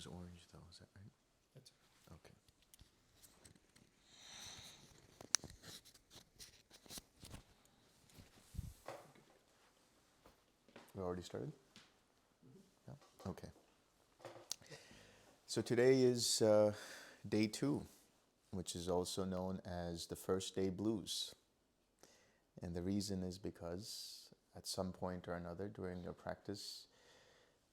is orange though, is that right? That's Okay. We already started? Yeah. Okay. So today is day 2, which is also known as the first day blues. And the reason is because at some point or another during your practice,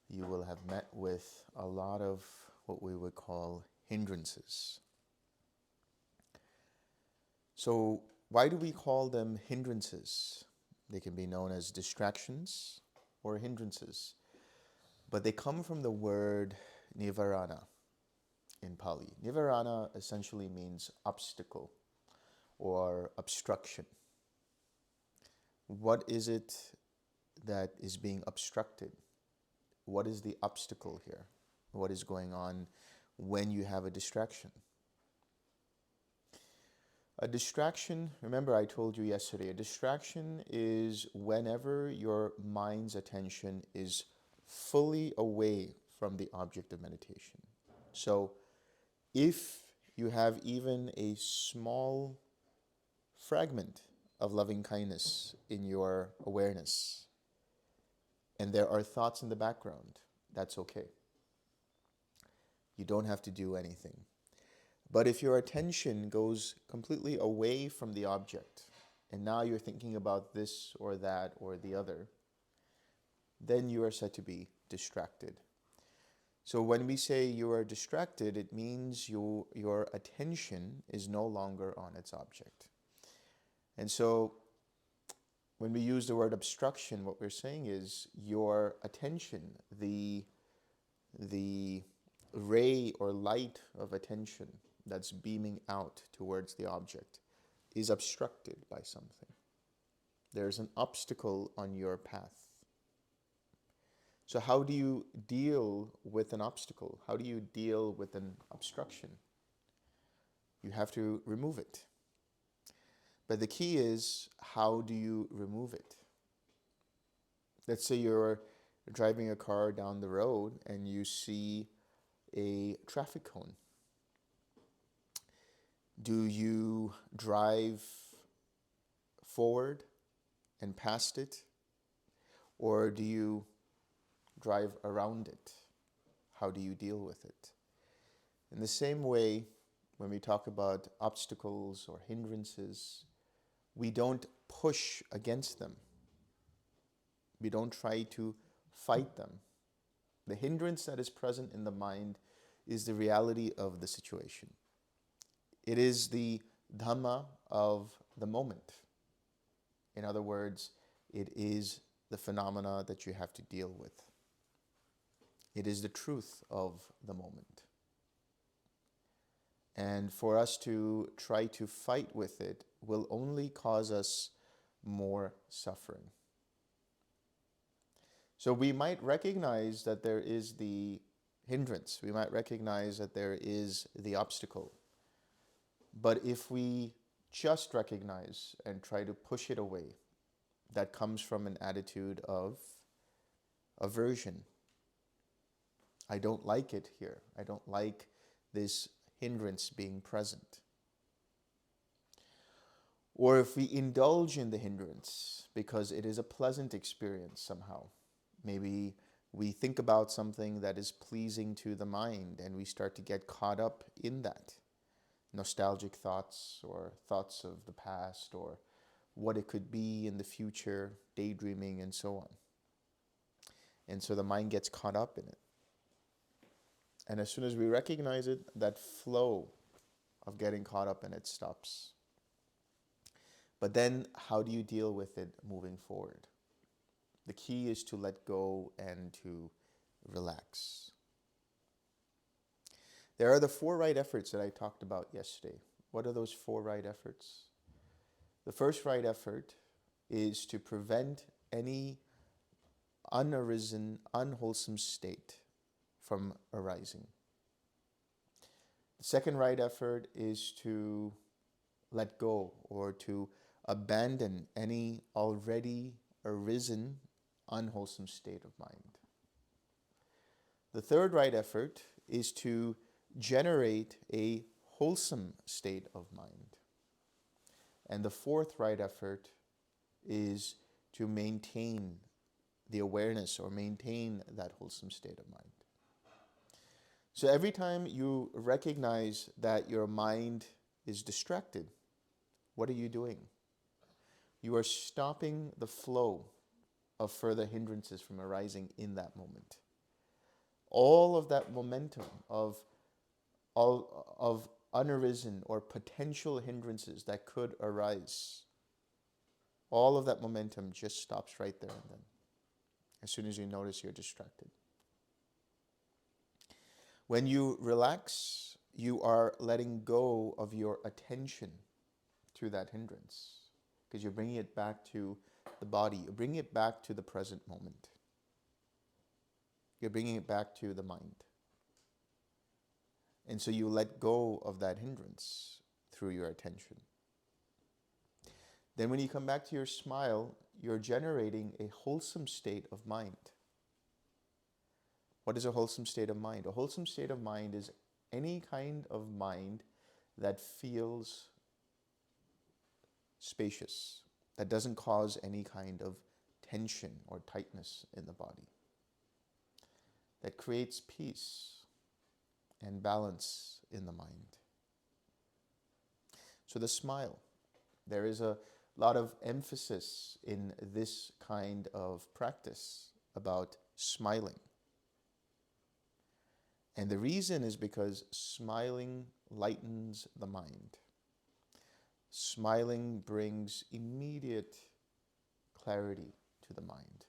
you will have met with a lot of what we would call hindrances. So why do we call them hindrances? They can be known as distractions or hindrances, but they come from the word nivarana in Pali. Nivarana essentially means obstacle or obstruction. What is it that is being obstructed? What is the obstacle here? What is going on when you have a distraction? A distraction, remember I told you yesterday, a distraction is whenever your mind's attention is fully away from the object of meditation. So if you have even a small fragment of loving kindness in your awareness, and there are thoughts in the background, that's okay. You don't have to do anything. But if your attention goes completely away from the object, and now you're thinking about this or that or the other, then you are said to be distracted. So when we say you are distracted, it means your attention is no longer on its object. And so when we use the word obstruction, what we're saying is your attention, the ray or light of attention that's beaming out towards the object is obstructed by something. There's an obstacle on your path. So how do you deal with an obstacle? How do you deal with an obstruction? You have to remove it. But the key is, how do you remove it? Let's say you're driving a car down the road and you see a traffic cone. Do you drive forward and past it? Or do you drive around it? How do you deal with it? In the same way, when we talk about obstacles or hindrances, we don't push against them. We don't try to fight them. The hindrance that is present in the mind is the reality of the situation. It is the Dhamma of the moment. In other words, it is the phenomena that you have to deal with. It is the truth of the moment. And for us to try to fight with it will only cause us more suffering. So we might recognize that there is the hindrance. We might recognize that there is the obstacle. But if we just recognize and try to push it away, that comes from an attitude of aversion. I don't like it here. I don't like this hindrance being present. Or if we indulge in the hindrance because it is a pleasant experience somehow, maybe we think about something that is pleasing to the mind and we start to get caught up in that. Nostalgic thoughts or thoughts of the past or what it could be in the future, daydreaming and so on. And so the mind gets caught up in it. And as soon as we recognize it, that flow of getting caught up in it stops. But then how do you deal with it moving forward? The key is to let go and to relax. There are the 4 right efforts that I talked about yesterday. What are those 4 right efforts? The first right effort is to prevent any unarisen, unwholesome state from arising. The second right effort is to let go or to abandon any already arisen unwholesome state of mind. The third right effort is to generate a wholesome state of mind. And the fourth right effort is to maintain the awareness or maintain that wholesome state of mind. So every time you recognize that your mind is distracted, what are you doing? You are stopping the flow of further hindrances from arising in that moment. All of that momentum of unarisen or potential hindrances that could arise, all of that momentum just stops right there and then, as soon as you notice you're distracted. When you relax, you are letting go of your attention to that hindrance, because you're bringing it back to the body. You're bringing it back to the present moment. You're bringing it back to the mind. And so you let go of that hindrance through your attention. Then when you come back to your smile, you're generating a wholesome state of mind. What is a wholesome state of mind? A wholesome state of mind is any kind of mind that feels spacious, that doesn't cause any kind of tension or tightness in the body, that creates peace and balance in the mind. So the smile, there is a lot of emphasis in this kind of practice about smiling. And the reason is because smiling lightens the mind. Smiling brings immediate clarity to the mind.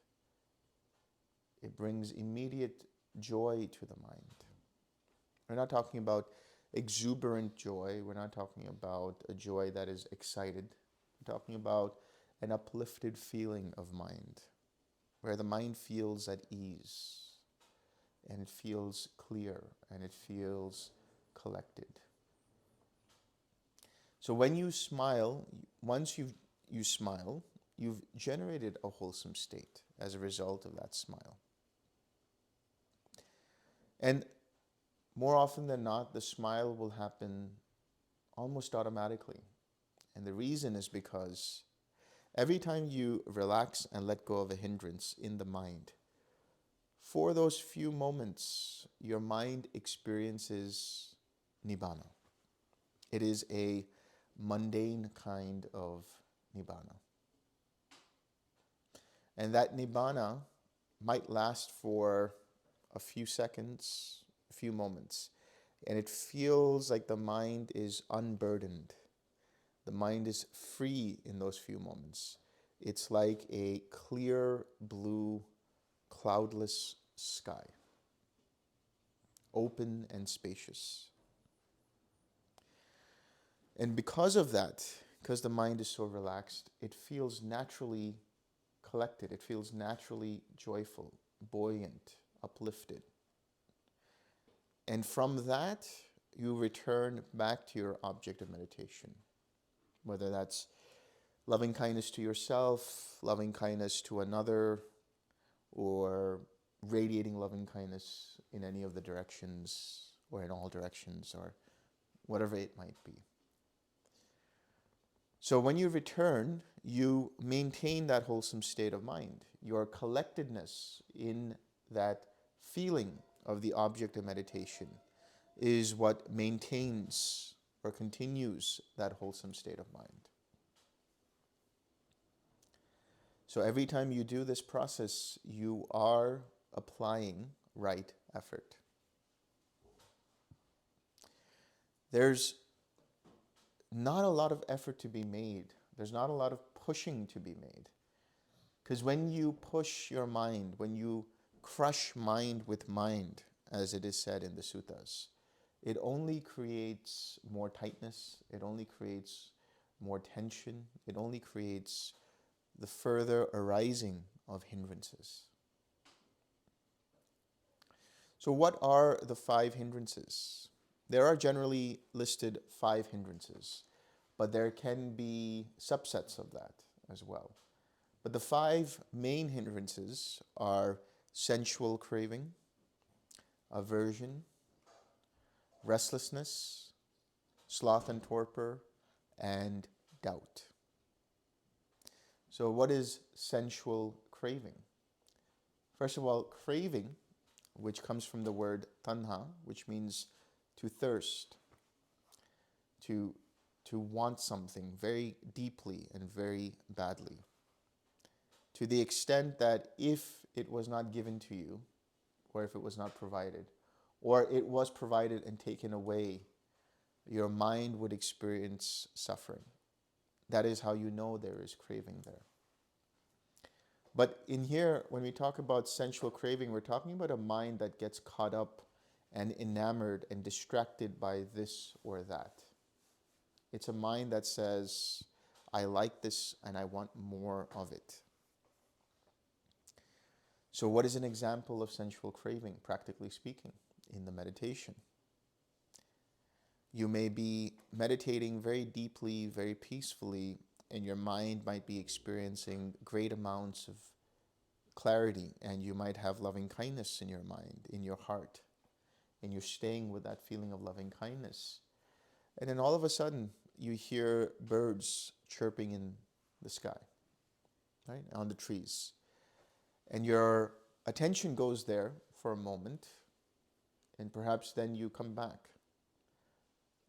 It brings immediate joy to the mind. We're not talking about exuberant joy. We're not talking about a joy that is excited. We're talking about an uplifted feeling of mind, where the mind feels at ease, and it feels clear, and it feels collected. So when you smile, once you smile, you've generated a wholesome state as a result of that smile. And more often than not, the smile will happen almost automatically. And the reason is because every time you relax and let go of a hindrance in the mind, for those few moments, your mind experiences nibbana. It is a mundane kind of nibbana. And that nibbana might last for a few seconds, a few moments. And it feels like the mind is unburdened. The mind is free in those few moments. It's like a clear blue, cloudless sky, open and spacious. And because of that, because the mind is so relaxed, it feels naturally collected. It feels naturally joyful, buoyant, uplifted. And from that, you return back to your object of meditation, whether that's loving kindness to yourself, loving kindness to another, or radiating loving kindness in any of the directions, or in all directions, or whatever it might be. So when you return, you maintain that wholesome state of mind. Your collectedness in that feeling of the object of meditation is what maintains or continues that wholesome state of mind. So every time you do this process, you are applying right effort. There's not a lot of effort to be made. There's not a lot of pushing to be made. Because when you push your mind, when you crush mind with mind, as it is said in the suttas, it only creates more tightness, it only creates more tension, it only creates the further arising of hindrances. So what are the 5 hindrances? There are generally listed 5 hindrances, but there can be subsets of that as well. But the 5 main hindrances are sensual craving, aversion, restlessness, sloth and torpor, and doubt. So what is sensual craving? First of all, craving, which comes from the word tanha, which means to thirst, to want something very deeply and very badly. To the extent that if it was not given to you, or if it was not provided, or it was provided and taken away, your mind would experience suffering. That is how you know there is craving there. But in here, when we talk about sensual craving, we're talking about a mind that gets caught up and enamored and distracted by this or that. It's a mind that says, I like this and I want more of it. So what is an example of sensual craving, practically speaking, in the meditation? You may be meditating very deeply, very peacefully, and your mind might be experiencing great amounts of clarity, and you might have loving kindness in your mind, in your heart, and you're staying with that feeling of loving kindness. And then all of a sudden, you hear birds chirping in the sky, right, on the trees. And your attention goes there for a moment, and perhaps then you come back.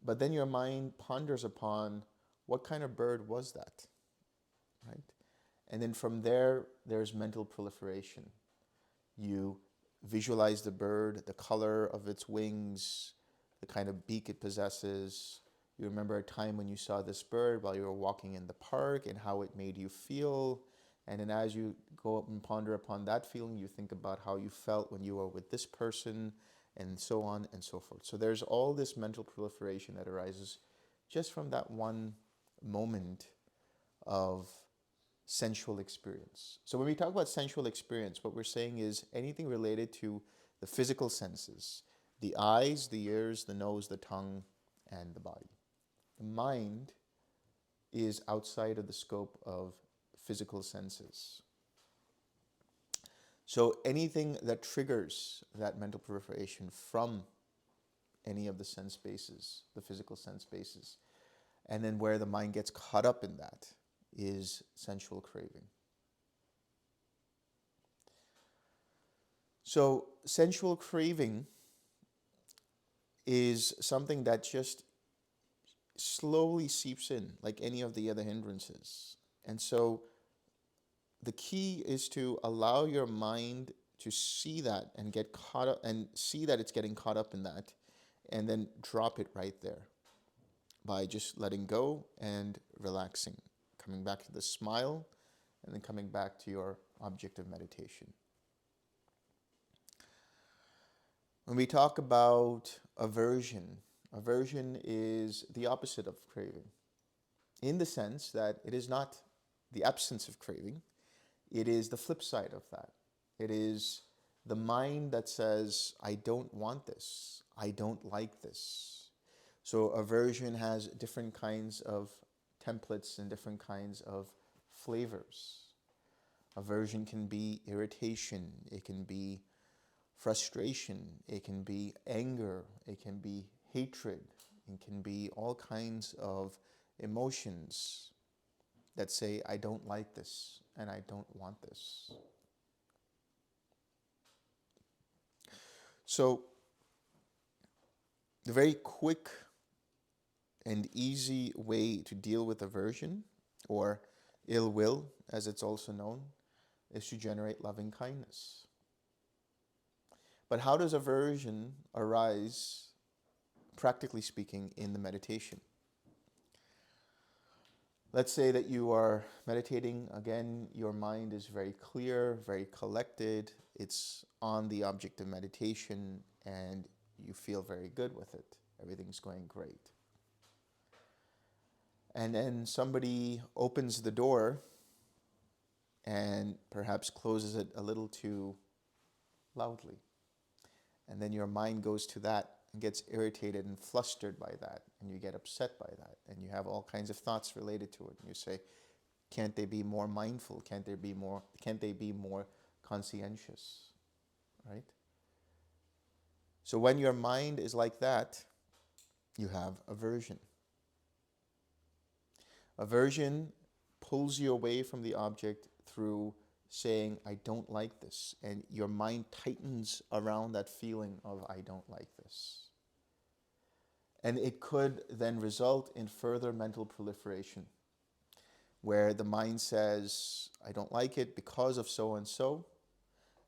But then your mind ponders upon what kind of bird was that, right? And then from there, there's mental proliferation. You visualize the bird, the color of its wings, the kind of beak it possesses. You remember a time when you saw this bird while you were walking in the park and how it made you feel. And then as you go up and ponder upon that feeling, you think about how you felt when you were with this person, and so on and so forth. So there's all this mental proliferation that arises just from that one moment of sensual experience. So when we talk about sensual experience, what we're saying is anything related to the physical senses, the eyes, the ears, the nose, the tongue, and the body. The mind is outside of the scope of physical senses. So anything that triggers that mental proliferation from any of the sense bases, the physical sense bases, and then where the mind gets caught up in that is sensual craving. So sensual craving is something that just slowly seeps in like any of the other hindrances. And so the key is to allow your mind to see that and get caught up and see that it's getting caught up in that, and then drop it right there by just letting go and relaxing, coming back to the smile, and then coming back to your object of meditation. When we talk about aversion, aversion is the opposite of craving, in the sense that it is not the absence of craving. It is the flip side of that. It is the mind that says, I don't want this. I don't like this. So aversion has different kinds of templates and different kinds of flavors. Aversion can be irritation. It can be frustration. It can be anger. It can be hatred. It can be all kinds of emotions that say, I don't like this and I don't want this. So the very quick and easy way to deal with aversion, or ill will as it's also known, is to generate loving kindness. But how does aversion arise, practically speaking, in the meditation? Let's say that you are meditating. Again, your mind is very clear, very collected. It's on the object of meditation, and you feel very good with it. Everything's going great. And then somebody opens the door and perhaps closes it a little too loudly. And then your mind goes to that and gets irritated and flustered by that, and you get upset by that, and you have all kinds of thoughts related to it. And you say, can't they be more mindful? Can't they be more conscientious? Right? So when your mind is like that, you have aversion. Aversion pulls you away from the object through saying, I don't like this. And your mind tightens around that feeling of, I don't like this. And it could then result in further mental proliferation, where the mind says, I don't like it because of so-and-so,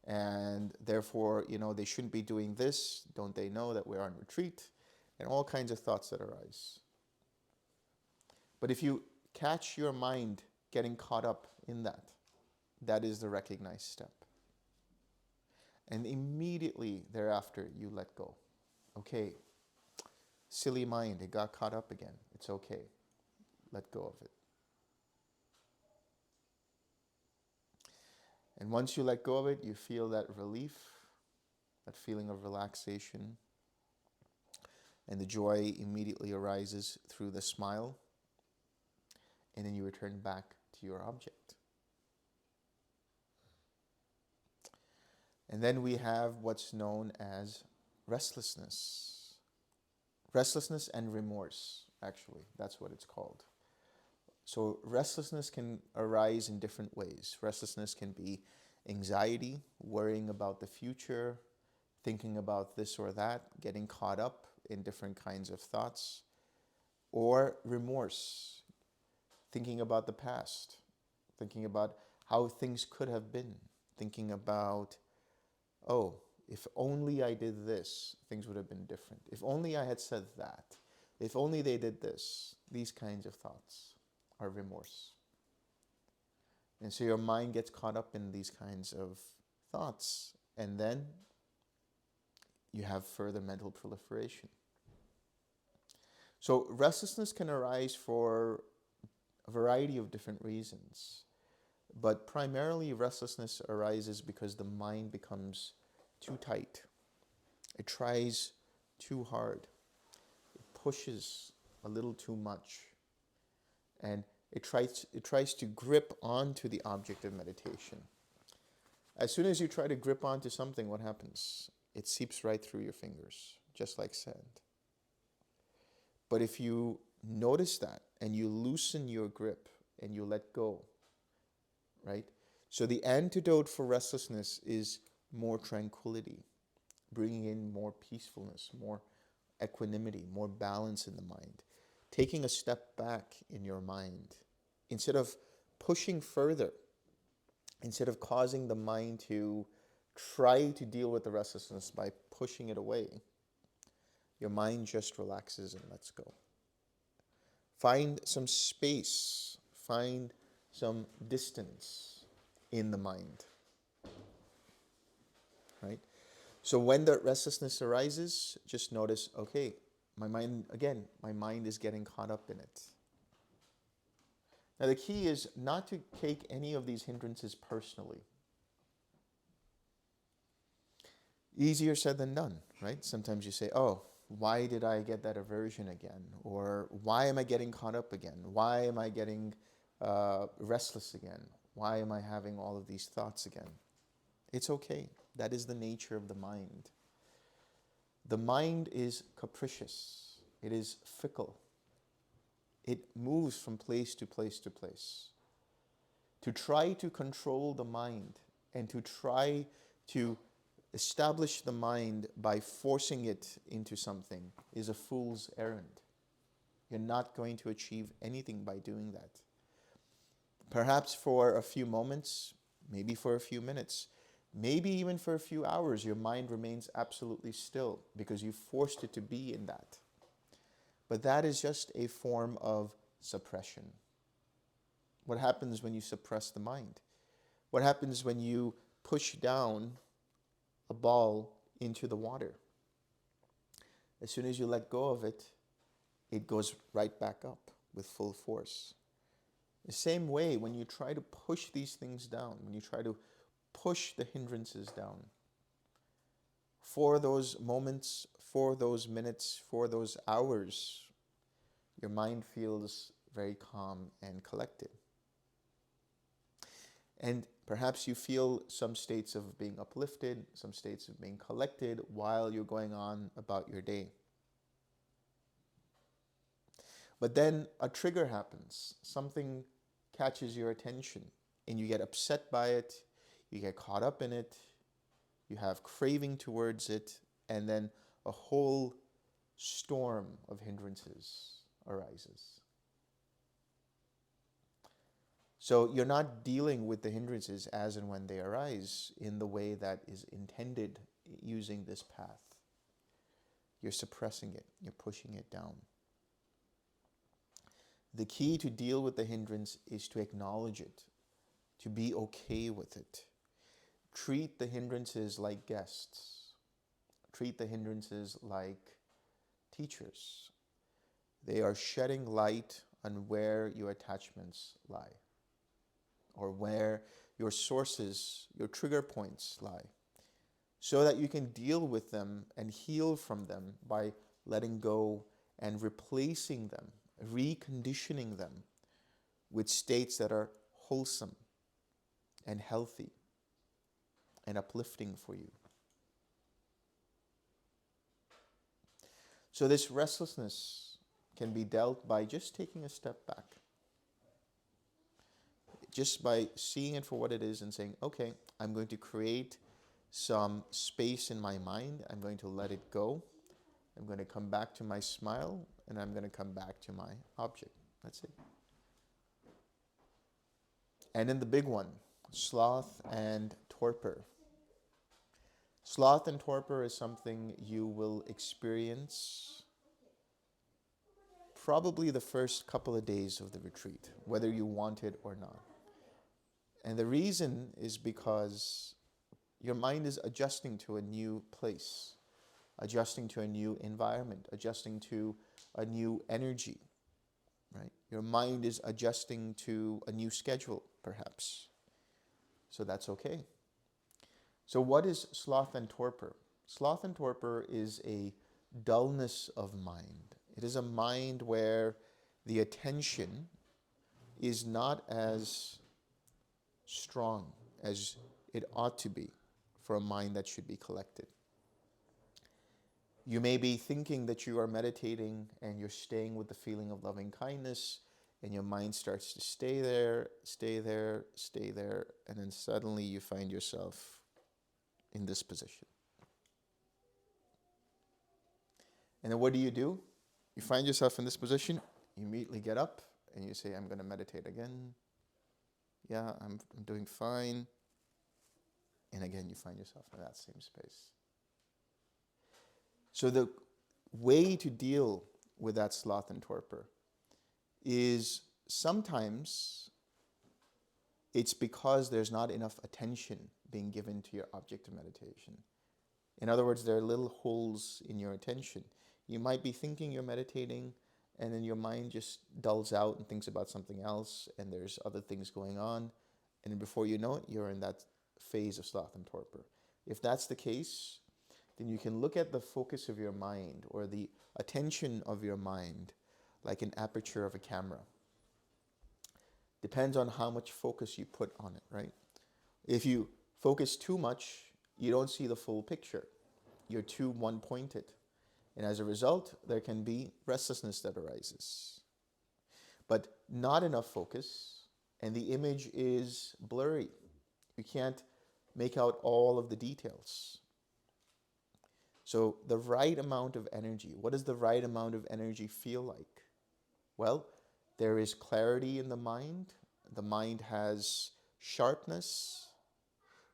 and therefore, they shouldn't be doing this. Don't they know that we're on retreat? And all kinds of thoughts that arise. But if you catch your mind getting caught up in that, that is the recognized step. And immediately thereafter, you let go. Okay, silly mind, it got caught up again. It's okay. Let go of it. And once you let go of it, you feel that relief, that feeling of relaxation, and the joy immediately arises through the smile, and then you return back to your object. And then we have what's known as restlessness. Restlessness and remorse, actually, that's what it's called. So restlessness can arise in different ways. Restlessness can be anxiety, worrying about the future, thinking about this or that, getting caught up in different kinds of thoughts. Or remorse, thinking about the past, thinking about how things could have been, thinking about, oh, if only I did this, things would have been different. If only I had said that. If only they did this. These kinds of thoughts are remorse. And so your mind gets caught up in these kinds of thoughts, and then you have further mental proliferation. So restlessness can arise for a variety of different reasons, but primarily restlessness arises because the mind becomes too tight. It tries too hard. It pushes a little too much. And it tries to grip onto the object of meditation. As soon as you try to grip onto something, what happens? It seeps right through your fingers, just like sand. But if you notice that and you loosen your grip and you let go, right? So the antidote for restlessness is more tranquility, bringing in more peacefulness, more equanimity, more balance in the mind. Taking a step back in your mind, instead of pushing further, instead of causing the mind to try to deal with the restlessness by pushing it away, your mind just relaxes and lets go. Find some space, find some distance in the mind, right? So when the restlessness arises, just notice, okay, my mind is getting caught up in it. Now the key is not to take any of these hindrances personally. Easier said than done, right? Sometimes you say, oh, why did I get that aversion again? Or why am I getting caught up again? Why am I getting restless again? Why am I having all of these thoughts again? It's okay. That is the nature of the mind. The mind is capricious. It is fickle. It moves from place to place to place. To try to control the mind and to try to establish the mind by forcing it into something is a fool's errand. You're not going to achieve anything by doing that. Perhaps for a few moments, maybe for a few minutes, maybe even for a few hours, your mind remains absolutely still because you forced it to be in that. But that is just a form of suppression. What happens when you suppress the mind? What happens when you push down a ball into the water? As soon as you let go of it, it goes right back up with full force. The same way, when you try to push these things down, when you try to push the hindrances down, for those moments, for those minutes, for those hours, your mind feels very calm and collected. And perhaps you feel some states of being uplifted, some states of being collected while you're going on about your day. But then a trigger happens. Something catches your attention and you get upset by it. You get caught up in it. You have craving towards it. And then a whole storm of hindrances arises. So you're not dealing with the hindrances as and when they arise in the way that is intended using this path. You're suppressing it. You're pushing it down. The key to deal with the hindrance is to acknowledge it, to be okay with it. Treat the hindrances like guests. Treat the hindrances like teachers. They are shedding light on where your attachments lie, or where your sources, your trigger points lie, so that you can deal with them and heal from them by letting go and replacing them, reconditioning them with states that are wholesome and healthy and uplifting for you. So this restlessness can be dealt by just taking a step back. Just by seeing it for what it is and saying, okay, I'm going to create some space in my mind. I'm going to let it go. I'm going to come back to my smile, and I'm going to come back to my object. That's it. And then the big one, sloth and torpor. Sloth and torpor is something you will experience probably the first couple of days of the retreat, whether you want it or not. And the reason is because your mind is adjusting to a new place, adjusting to a new environment, adjusting to a new energy, right? Your mind is adjusting to a new schedule, perhaps. So that's okay. So what is sloth and torpor? Sloth and torpor is a dullness of mind. It is a mind where the attention is not as strong as it ought to be for a mind that should be collected. You may be thinking that you are meditating and you're staying with the feeling of loving kindness, and your mind starts to stay there, stay there, stay there, and then suddenly you find yourself in this position. And then what do? You find yourself in this position, you immediately get up and you say, I'm going to meditate again. Yeah, I'm doing fine. And again, you find yourself in that same space. So the way to deal with that sloth and torpor is sometimes it's because there's not enough attention being given to your object of meditation. In other words, there are little holes in your attention. You might be thinking you're meditating, and then your mind just dulls out and thinks about something else, and there's other things going on, and before you know it, you're in that phase of sloth and torpor. If that's the case, then you can look at the focus of your mind or the attention of your mind like an aperture of a camera. Depends on how much focus you put on it, right? If you focus too much, you don't see the full picture. You're too one-pointed. And as a result, there can be restlessness that arises. But not enough focus, and the image is blurry. You can't make out all of the details. So the right amount of energy, what does the right amount of energy feel like? Well, there is clarity in the mind. The mind has sharpness.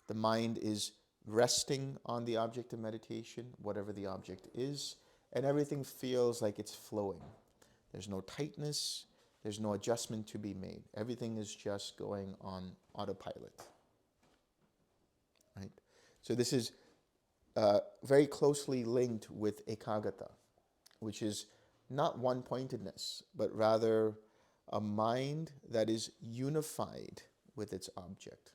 The mind is resting on the object of meditation, whatever the object is, and everything feels like it's flowing. There's no tightness. There's no adjustment to be made. Everything is just going on autopilot. Right? So this is very closely linked with ekagata, which is not one-pointedness, but rather a mind that is unified with its object,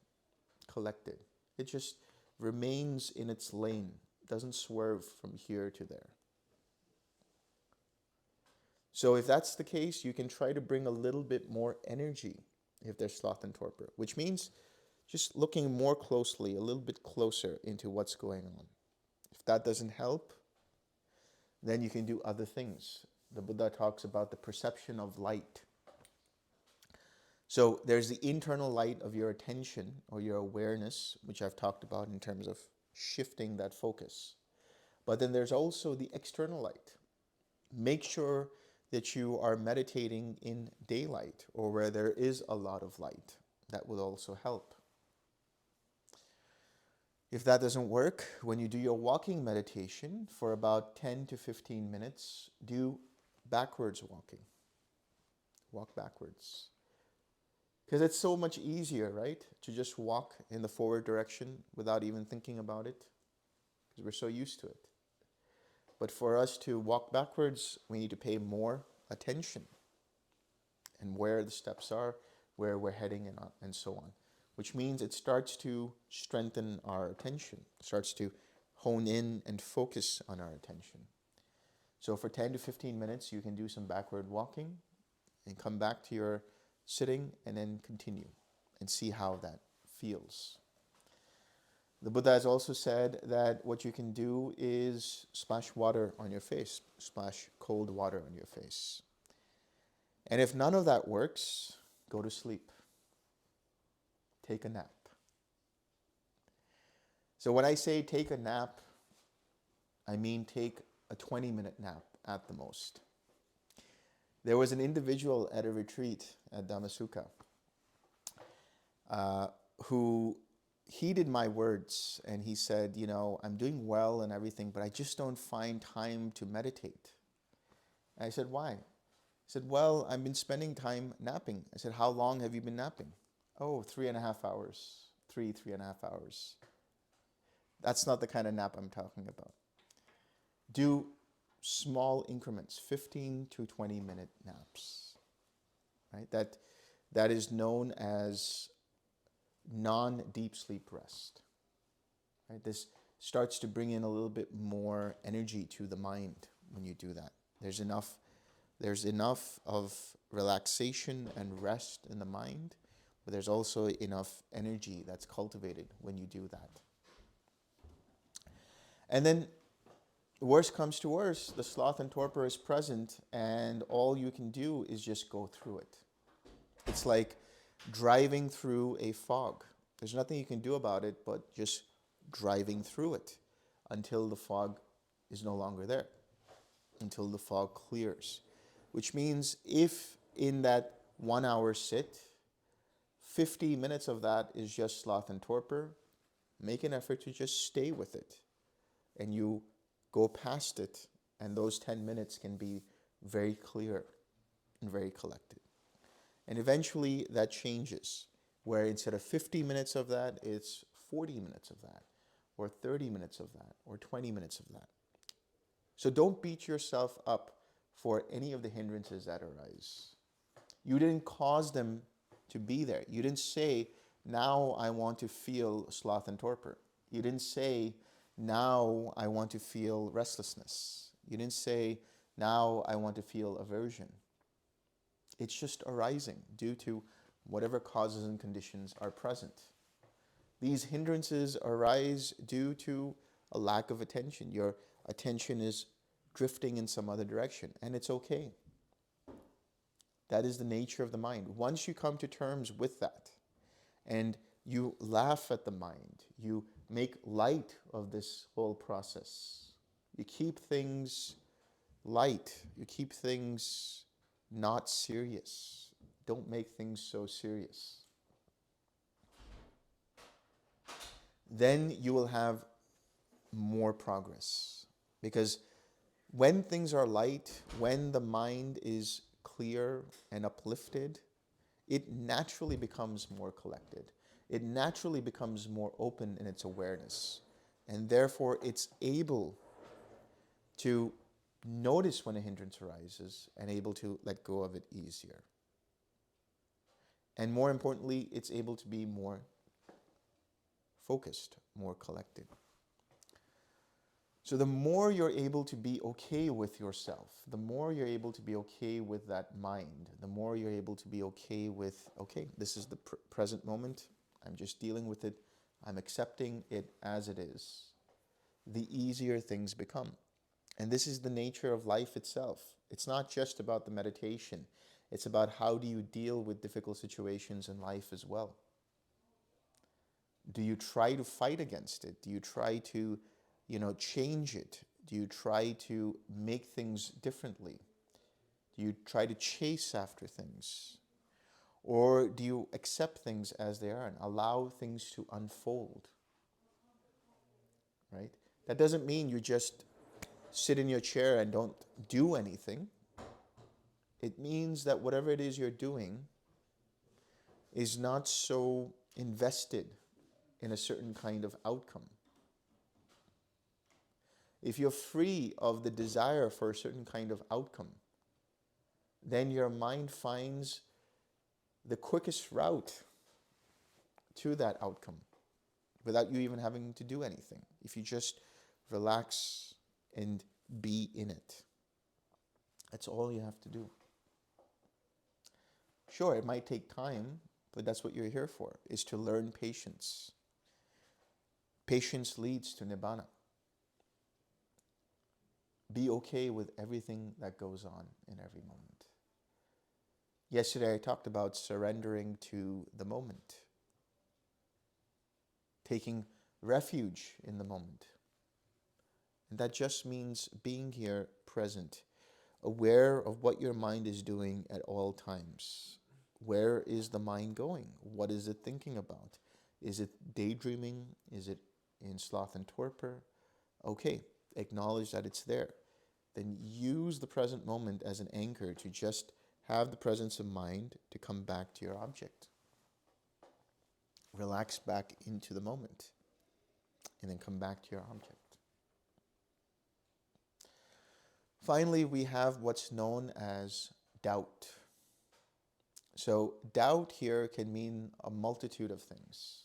collected. It just remains in its lane, doesn't swerve from here to there. So if that's the case, you can try to bring a little bit more energy if there's sloth and torpor, which means just looking more closely, a little bit closer into what's going on. If that doesn't help, then you can do other things. The Buddha talks about the perception of light. So there's the internal light of your attention or your awareness, which I've talked about in terms of shifting that focus. But then there's also the external light. Make sure that you are meditating in daylight or where there is a lot of light. That will also help. If that doesn't work, when you do your walking meditation for about 10 to 15 minutes, do backwards walking. Walk backwards. Because it's so much easier, right? To just walk in the forward direction without even thinking about it. Because we're so used to it. But for us to walk backwards, we need to pay more attention. And where the steps are, where we're heading and so on. Which means it starts to strengthen our attention. Starts to hone in and focus on our attention. So for 10 to 15 minutes, you can do some backward walking and come back to your sitting and then continue and see how that feels. The Buddha has also said that what you can do is splash water on your face, splash cold water on your face. And if none of that works, go to sleep. Take a nap. So when I say take a nap, I mean take a 20-minute nap at the most. There was an individual at a retreat at Dhamma Sukha who heeded my words, and he said, I'm doing well and everything, but I just don't find time to meditate. And I said, why? He said, well, I've been spending time napping. I said, how long have you been napping? Oh, 3.5 hours. 3.5 hours. That's not the kind of nap I'm talking about. Do small increments, 15 to 20-minute naps. Right? That is known as non-deep sleep rest. Right? This starts to bring in a little bit more energy to the mind when you do that. There's enough of relaxation and rest in the mind, but there's also enough energy that's cultivated when you do that. And then, worst comes to worst, the sloth and torpor is present, and all you can do is just go through it. It's like driving through a fog. There's nothing you can do about it but just driving through it until the fog is no longer there, until the fog clears. Which means if in that 1 hour sit, 50 minutes of that is just sloth and torpor, make an effort to just stay with it. And you go past it, and those 10 minutes can be very clear and very collected. And eventually that changes, where instead of 50 minutes of that, it's 40 minutes of that, or 30 minutes of that, or 20 minutes of that. So don't beat yourself up for any of the hindrances that arise. You didn't cause them to be there. You didn't say, now I want to feel sloth and torpor. You didn't say, now I want to feel restlessness. You didn't say, now I want to feel aversion. It's just arising due to whatever causes and conditions are present. These hindrances arise due to a lack of attention. Your attention is drifting in some other direction, and it's okay. That is the nature of the mind. Once you come to terms with that, and you laugh at the mind, you make light of this whole process. You keep things light. You keep things not serious. Don't make things so serious. Then you will have more progress. Because when things are light, when the mind is clear and uplifted, it naturally becomes more collected. It naturally becomes more open in its awareness. And therefore, it's able to notice when a hindrance arises and able to let go of it easier. And more importantly, it's able to be more focused, more collected. So the more you're able to be okay with yourself, the more you're able to be okay with that mind, the more you're able to be okay with, okay, this is the present moment, I'm just dealing with it, I'm accepting it as it is, the easier things become. And this is the nature of life itself. It's not just about the meditation. It's about how do you deal with difficult situations in life as well. Do you try to fight against it? Do you try to, change it? Do you try to make things differently? Do you try to chase after things? Or do you accept things as they are and allow things to unfold? Right? That doesn't mean you just sit in your chair and don't do anything. It means that whatever it is you're doing is not so invested in a certain kind of outcome. If you're free of the desire for a certain kind of outcome, then your mind finds the quickest route to that outcome without you even having to do anything. If you just relax and be in it. That's all you have to do. Sure, it might take time, but that's what you're here for, is to learn patience. Patience leads to nibbana. Be okay with everything that goes on in every moment. Yesterday I talked about surrendering to the moment. Taking refuge in the moment. And that just means being here present, aware of what your mind is doing at all times. Where is the mind going? What is it thinking about? Is it daydreaming? Is it in sloth and torpor? Okay, acknowledge that it's there. Then use the present moment as an anchor to just have the presence of mind to come back to your object. Relax back into the moment and then come back to your object. Finally, we have what's known as doubt. So doubt here can mean a multitude of things.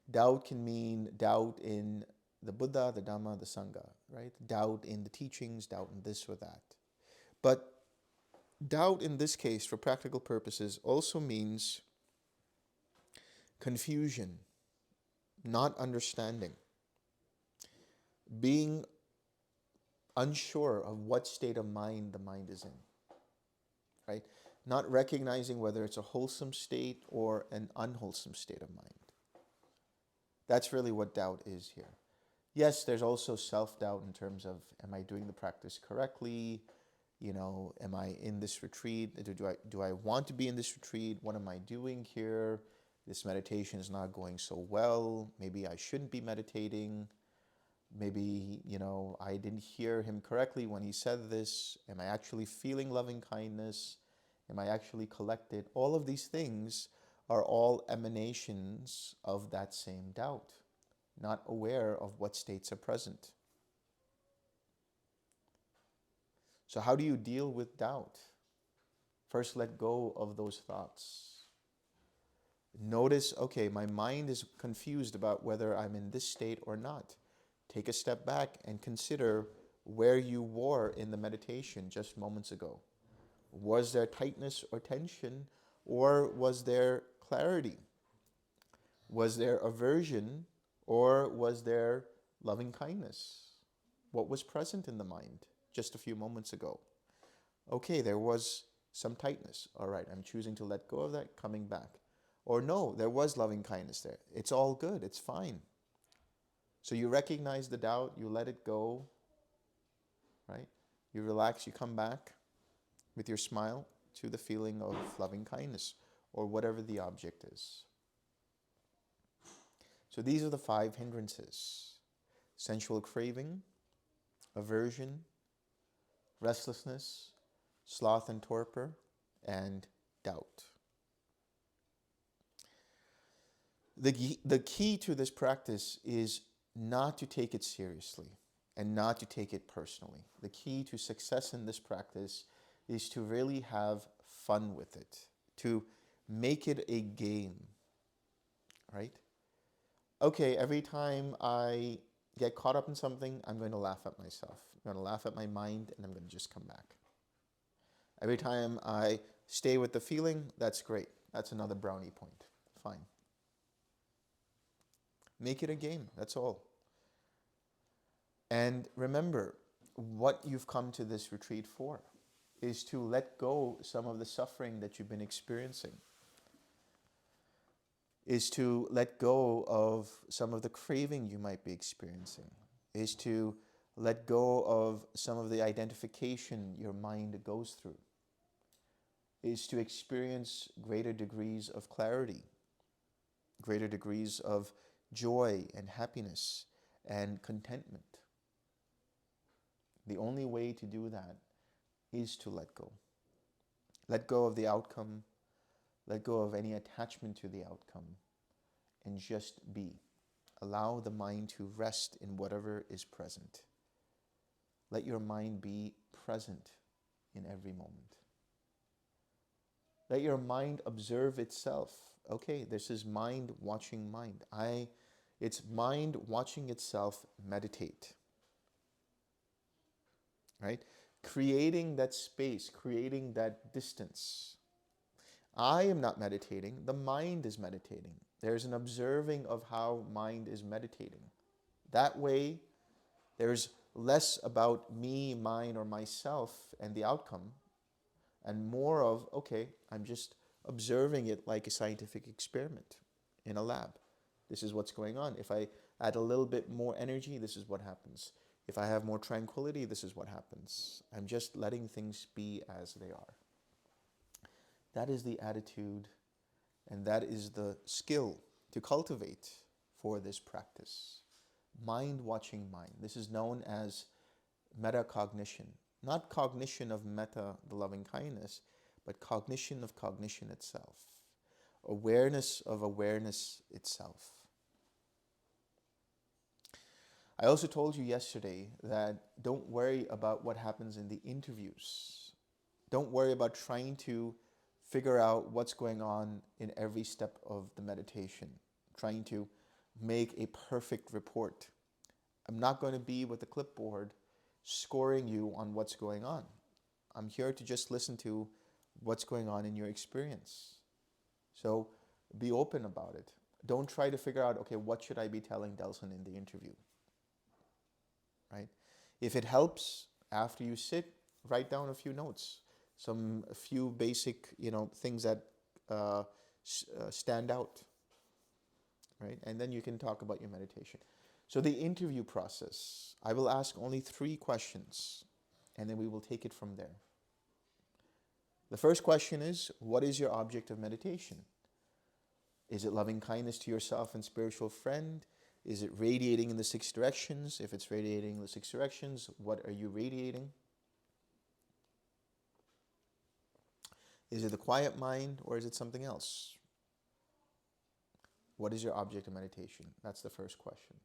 Doubt can mean doubt in the Buddha, the Dhamma, the Sangha, right? Doubt in the teachings, doubt in this or that. But doubt in this case, for practical purposes, also means confusion, not understanding, being unsure of what state of mind the mind is in, right? Not recognizing whether it's a wholesome state or an unwholesome state of mind. That's really what doubt is here. Yes, there's also self-doubt in terms of, am I doing the practice correctly? Am I in this retreat? Do I want to be in this retreat? What am I doing here? This meditation is not going so well. Maybe I shouldn't be meditating. Maybe, I didn't hear him correctly when he said this. Am I actually feeling loving kindness? Am I actually collected? All of these things are all emanations of that same doubt, not aware of what states are present. So how do you deal with doubt? First, let go of those thoughts. Notice, okay, my mind is confused about whether I'm in this state or not. Take a step back and consider where you were in the meditation just moments ago. Was there tightness or tension, or was there clarity? Was there aversion, or was there loving kindness? What was present in the mind just a few moments ago? Okay, there was some tightness. All right, I'm choosing to let go of that, coming back. Or no, there was loving kindness there. It's all good, it's fine. So you recognize the doubt, you let it go, right? You relax, you come back with your smile to the feeling of loving kindness or whatever the object is. So these are the 5 hindrances: sensual craving, aversion, restlessness, sloth and torpor, and doubt. The key to this practice is not to take it seriously and not to take it personally. The key to success in this practice is to really have fun with it, to make it a game, right? Okay, every time I get caught up in something, I'm going to laugh at myself. I'm going to laugh at my mind, and I'm going to just come back. Every time I stay with the feeling, that's great. That's another brownie point. Fine. Make it a game, that's all. And remember, what you've come to this retreat for, is to let go some of the suffering that you've been experiencing, is to let go of some of the craving you might be experiencing, is to let go of some of the identification your mind goes through, is to experience greater degrees of clarity, greater degrees of joy and happiness and contentment. The only way to do that is to let go. Let go of the outcome, let go of any attachment to the outcome, and just be. Allow the mind to rest in whatever is present. Let your mind be present in every moment. Let your mind observe itself. Okay, this is mind watching mind. It's mind watching itself meditate. Right? Creating that space, creating that distance. I am not meditating, the mind is meditating. There's an observing of how mind is meditating. That way, there's less about me, mine, or myself and the outcome, and more of, okay, I'm just observing it like a scientific experiment in a lab. This is what's going on. If I add a little bit more energy, this is what happens. If I have more tranquility, this is what happens. I'm just letting things be as they are. That is the attitude, and that is the skill to cultivate for this practice. Mind watching mind. This is known as metacognition. Not cognition of metta, the loving kindness, but cognition of cognition itself. Awareness of awareness itself. I also told you yesterday that don't worry about what happens in the interviews. Don't worry about trying to figure out what's going on in every step of the meditation, trying to make a perfect report. I'm not going to be with a clipboard scoring you on what's going on. I'm here to just listen to what's going on in your experience. So be open about it. Don't try to figure out, okay, what should I be telling Delson in the interview? Right? If it helps, after you sit, write down a few notes. A few basic, things that stand out, right? And then you can talk about your meditation. So the interview process, I will ask only 3 questions, and then we will take it from there. The first question is, what is your object of meditation? Is it loving kindness to yourself and spiritual friend? Is it radiating in the 6 directions? If it's radiating in the 6 directions, what are you radiating? Is it the quiet mind, or is it something else? What is your object of meditation? That's the first question.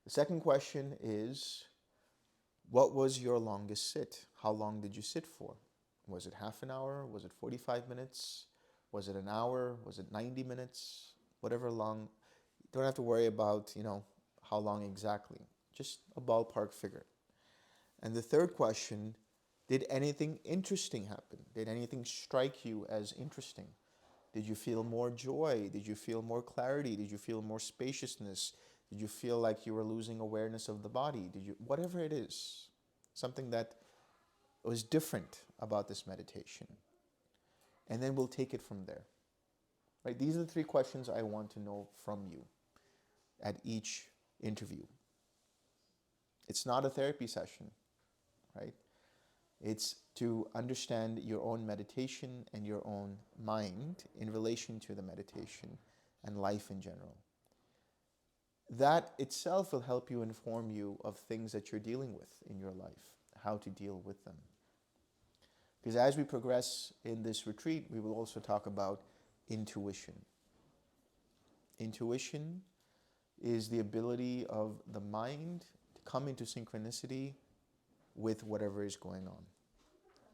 The second question is, what was your longest sit? How long did you sit for? Was it half an hour? Was it 45 minutes? Was it an hour? Was it 90 minutes? Whatever long. You don't have to worry about, how long exactly. Just a ballpark figure. And the third question, did anything interesting happen? Did anything strike you as interesting? Did you feel more joy? Did you feel more clarity? Did you feel more spaciousness? Did you feel like you were losing awareness of the body? Whatever it is, something that was different about this meditation. And then we'll take it from there. Right? These are the 3 questions I want to know from you at each interview. It's not a therapy session, right? It's to understand your own meditation and your own mind in relation to the meditation and life in general. That itself will help you inform you of things that you're dealing with in your life, how to deal with them. Because as we progress in this retreat, we will also talk about intuition. Intuition is the ability of the mind to come into synchronicity with whatever is going on,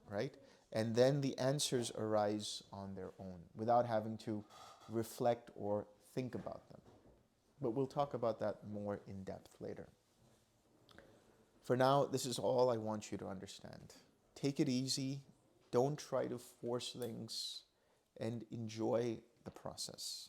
right? And then the answers arise on their own without having to reflect or think about them. But we'll talk about that more in depth later. For now, this is all I want you to understand. Take it easy. Don't try to force things, and enjoy the process.